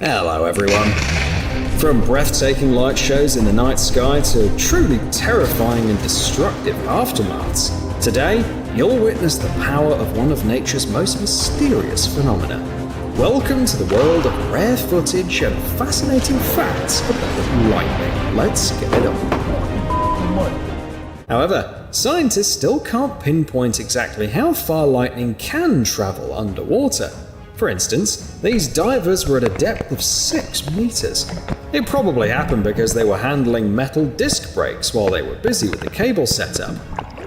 Hello everyone. From breathtaking light shows in the night sky to truly terrifying and destructive aftermaths, today you'll witness the power of one of nature's most mysterious phenomena. Welcome to the world of rare footage and fascinating facts about lightning. Let's get it on. However, scientists still can't pinpoint exactly how far lightning can travel underwater. For instance, these divers were at a depth of 6 meters. It probably happened because they were handling metal disc brakes while they were busy with the cable setup.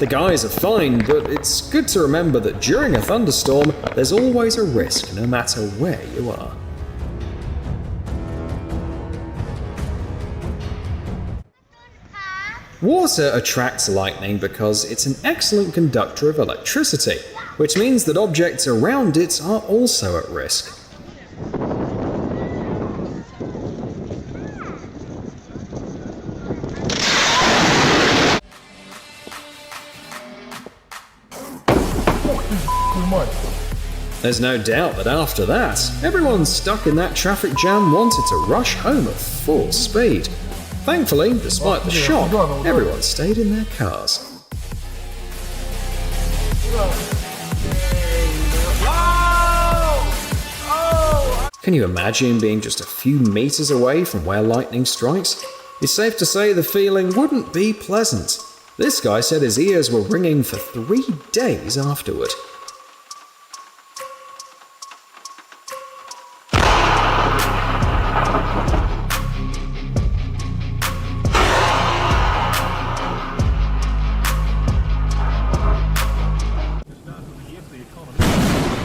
The guys are fine, but it's good to remember that during a thunderstorm, there's always a risk no matter where you are. Water attracts lightning because it's an excellent conductor of electricity, which means that objects around it are also at risk. There's no doubt that after that, everyone stuck in that traffic jam wanted to rush home at full speed. Thankfully, despite the shock, everyone stayed in their cars. Can you imagine being just a few meters away from where lightning strikes? It's safe to say the feeling wouldn't be pleasant. This guy said his ears were ringing for 3 days afterward.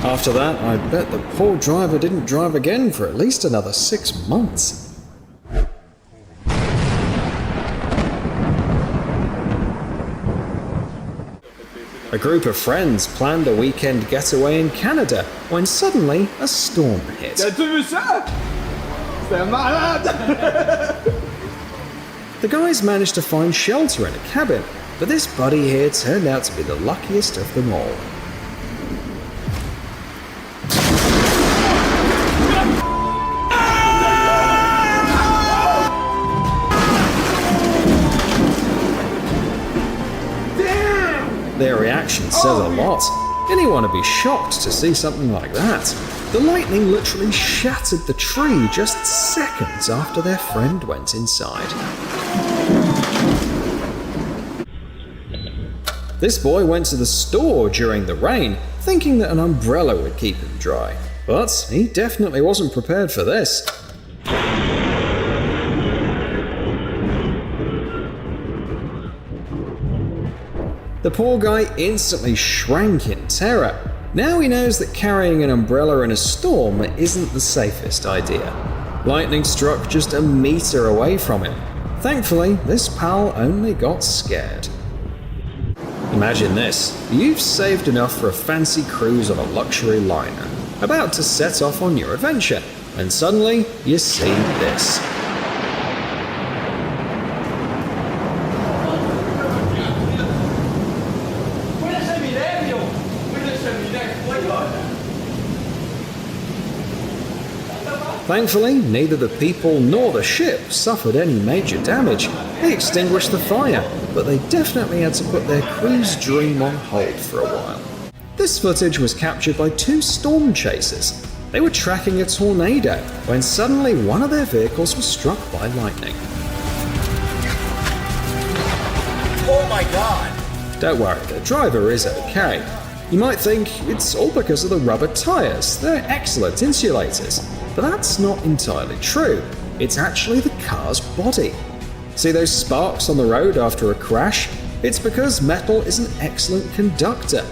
After that, I bet the poor driver didn't drive again for at least another 6 months. A group of friends planned a weekend getaway in Canada when suddenly a storm hit. The guys managed to find shelter in a cabin, but this buddy here turned out to be the luckiest of them all. Their reaction says a lot. Anyone would be shocked to see something like that. The lightning literally shattered the tree just seconds after their friend went inside. This boy went to the store during the rain, thinking that an umbrella would keep him dry. But he definitely wasn't prepared for this. The poor guy instantly shrank in terror. Now he knows that carrying an umbrella in a storm isn't the safest idea. Lightning struck just a meter away from him. Thankfully, this pal only got scared. Imagine this. You've saved enough for a fancy cruise on a luxury liner, about to set off on your adventure, and suddenly you see this. Thankfully, neither the people nor the ship suffered any major damage. They extinguished the fire, but they definitely had to put their cruise dream on hold for a while. This footage was captured by 2 storm chasers. They were tracking a tornado when suddenly one of their vehicles was struck by lightning. Oh my god! Don't worry, the driver is okay. You might think it's all because of the rubber tires. They're excellent insulators. But that's not entirely true. It's actually the car's body. See those sparks on the road after a crash? It's because metal is an excellent conductor.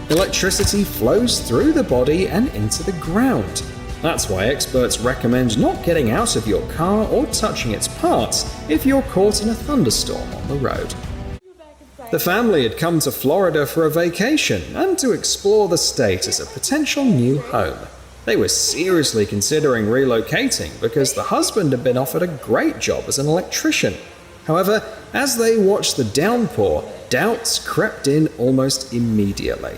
Electricity flows through the body and into the ground. That's why experts recommend not getting out of your car or touching its parts if you're caught in a thunderstorm on the road. The family had come to Florida for a vacation and to explore the state as a potential new home. They were seriously considering relocating because the husband had been offered a great job as an electrician. However, as they watched the downpour, doubts crept in almost immediately.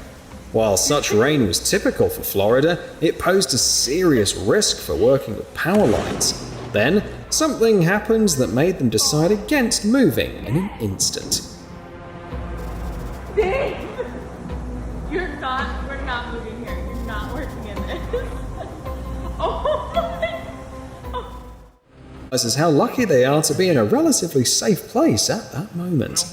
While such rain was typical for Florida, it posed a serious risk for working with power lines. Then, something happened that made them decide against moving in an instant. Dave! We're not moving here. You're not working in this. Oh my. This is how lucky they are to be in a relatively safe place at that moment.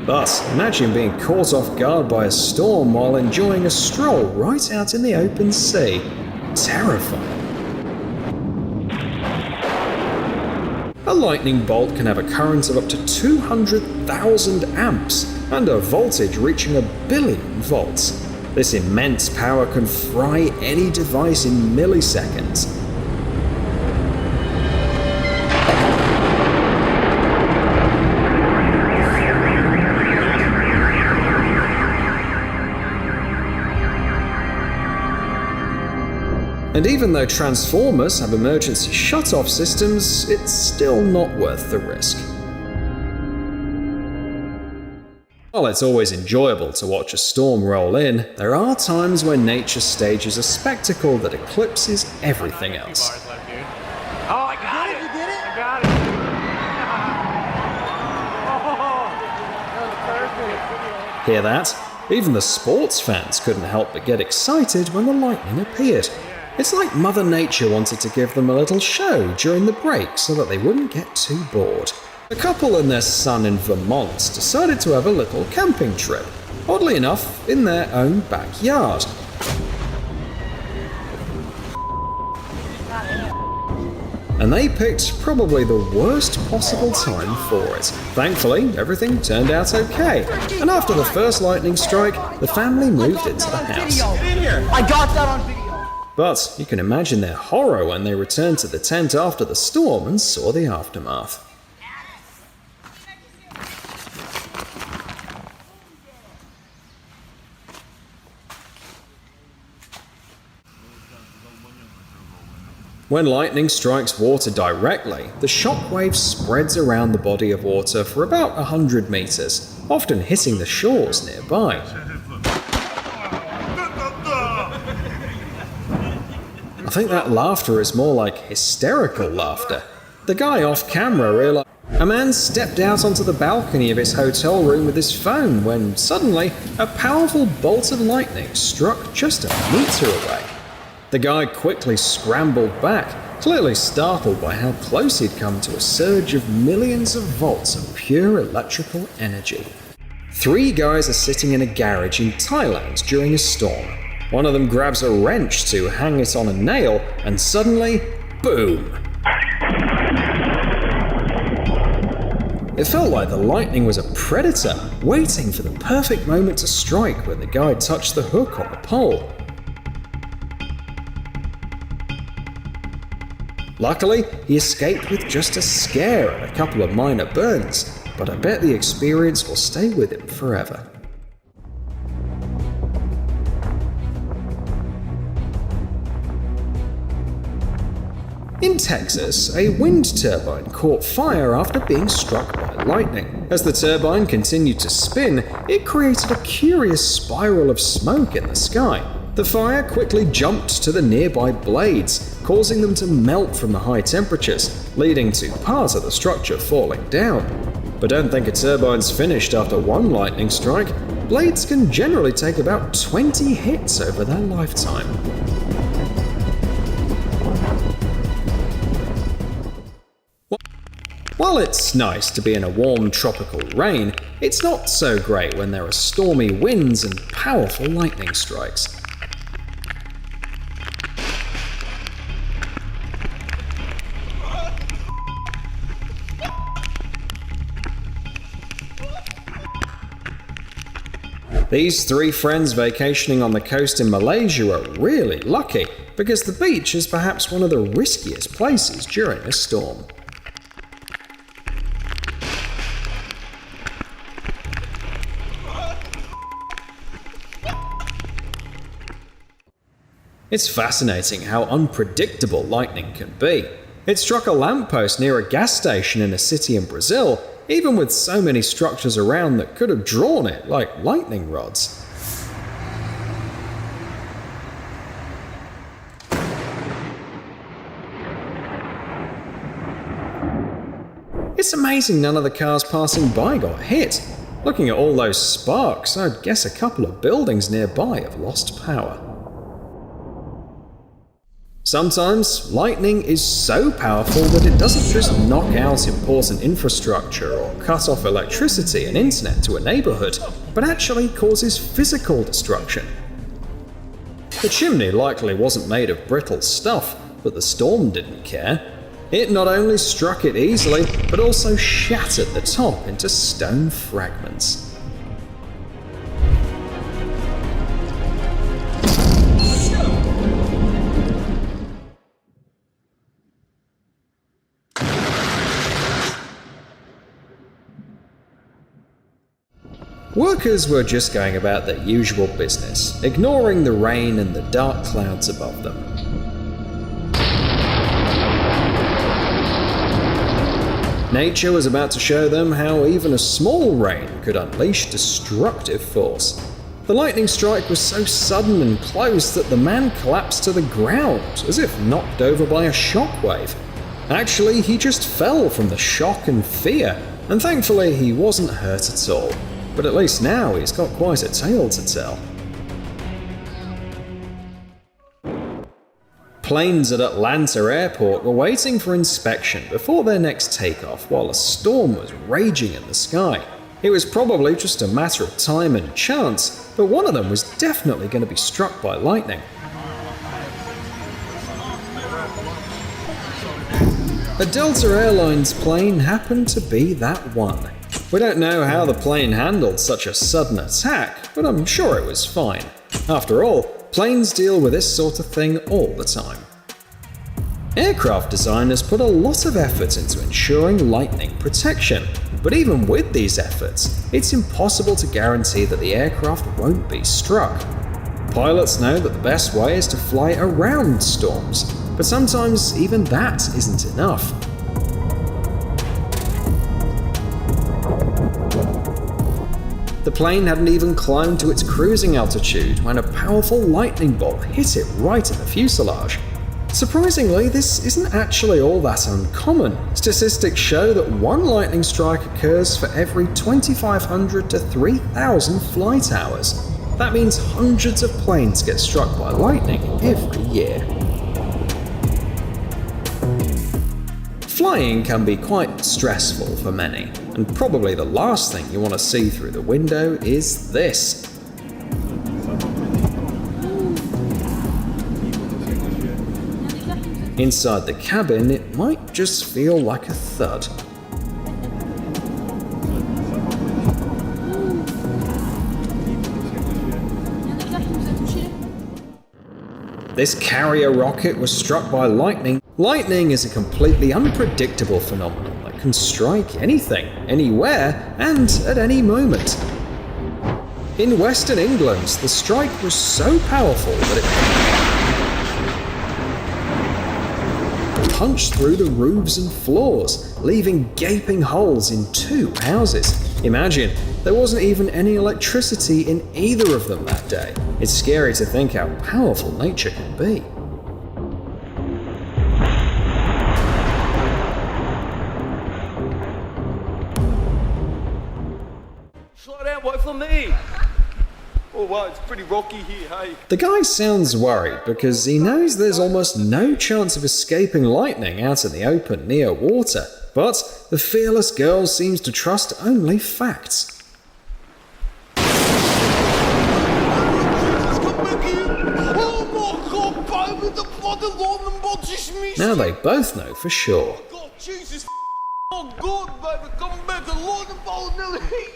But imagine being caught off guard by a storm while enjoying a stroll right out in the open sea. Terrifying. A lightning bolt can have a current of up to 200,000 amps and a voltage reaching 1 billion volts. This immense power can fry any device in milliseconds. And even though transformers have emergency shut-off systems, it's still not worth the risk. While it's always enjoyable to watch a storm roll in, there are times when nature stages a spectacle that eclipses everything else. Oh, I got it! You did it? I got it! Hear that? Even the sports fans couldn't help but get excited when the lightning appeared. It's like Mother Nature wanted to give them a little show during the break so that they wouldn't get too bored. A couple and their son in Vermont decided to have a little camping trip, oddly enough, in their own backyard. And they picked probably the worst possible time for it. Thankfully, everything turned out okay. And after the first lightning strike, the family moved into the house. I got that on video. But you can imagine their horror when they returned to the tent after the storm and saw the aftermath. When lightning strikes water directly, the shockwave spreads around the body of water for about 100 meters, often hitting the shores nearby. I think that laughter is more like hysterical laughter. The guy off camera realized a man stepped out onto the balcony of his hotel room with his phone when suddenly a powerful bolt of lightning struck just a meter away. The guy quickly scrambled back, clearly startled by how close he'd come to a surge of millions of volts of pure electrical energy. 3 guys are sitting in a garage in Thailand during a storm. One of them grabs a wrench to hang it on a nail, and suddenly, boom! It felt like the lightning was a predator, waiting for the perfect moment to strike when the guy touched the hook on the pole. Luckily, he escaped with just a scare and a couple of minor burns, but I bet the experience will stay with him forever. In Texas, a wind turbine caught fire after being struck by lightning. As the turbine continued to spin, it created a curious spiral of smoke in the sky. The fire quickly jumped to the nearby blades, causing them to melt from the high temperatures, leading to part of the structure falling down. But don't think a turbine's finished after one lightning strike. Blades can generally take about 20 hits over their lifetime. While it's nice to be in a warm tropical rain, it's not so great when there are stormy winds and powerful lightning strikes. These 3 friends vacationing on the coast in Malaysia are really lucky, because the beach is perhaps one of the riskiest places during a storm. It's fascinating how unpredictable lightning can be. It struck a lamppost near a gas station in a city in Brazil, even with so many structures around that could have drawn it like lightning rods. It's amazing none of the cars passing by got hit. Looking at all those sparks, I'd guess a couple of buildings nearby have lost power. Sometimes, lightning is so powerful that it doesn't just knock out important infrastructure or cut off electricity and internet to a neighborhood, but actually causes physical destruction. The chimney likely wasn't made of brittle stuff, but the storm didn't care. It not only struck it easily, but also shattered the top into stone fragments. Workers were just going about their usual business, ignoring the rain and the dark clouds above them. Nature was about to show them how even a small rain could unleash destructive force. The lightning strike was so sudden and close that the man collapsed to the ground, as if knocked over by a shockwave. Actually, he just fell from the shock and fear, and thankfully he wasn't hurt at all. But at least now he's got quite a tale to tell. Planes at Atlanta Airport were waiting for inspection before their next takeoff while a storm was raging in the sky. It was probably just a matter of time and chance, but one of them was definitely going to be struck by lightning. A Delta Airlines plane happened to be that one. We don't know how the plane handled such a sudden attack, but I'm sure it was fine. After all, planes deal with this sort of thing all the time. Aircraft designers put a lot of effort into ensuring lightning protection, but even with these efforts, it's impossible to guarantee that the aircraft won't be struck. Pilots know that the best way is to fly around storms, but sometimes even that isn't enough. The plane hadn't even climbed to its cruising altitude when a powerful lightning bolt hit it right in the fuselage. Surprisingly, this isn't actually all that uncommon. Statistics show that one lightning strike occurs for every 2,500 to 3,000 flight hours. That means hundreds of planes get struck by lightning every year. Flying can be quite stressful for many, and probably the last thing you want to see through the window is this. Inside the cabin, it might just feel like a thud. This carrier rocket was struck by lightning. Lightning is a completely unpredictable phenomenon that can strike anything, anywhere, and at any moment. In Western England, the strike was so powerful that it punched through the roofs and floors, leaving gaping holes in 2 houses. Imagine, there wasn't even any electricity in either of them that day. It's scary to think how powerful nature can be. Slow down, wait for me. Oh wow, it's pretty rocky here, hey. The guy sounds worried because he knows there's almost no chance of escaping lightning out in the open near water, but the fearless girl seems to trust only facts. Now they both know for sure. God, Jesus, oh God, baby, come back, the Lord and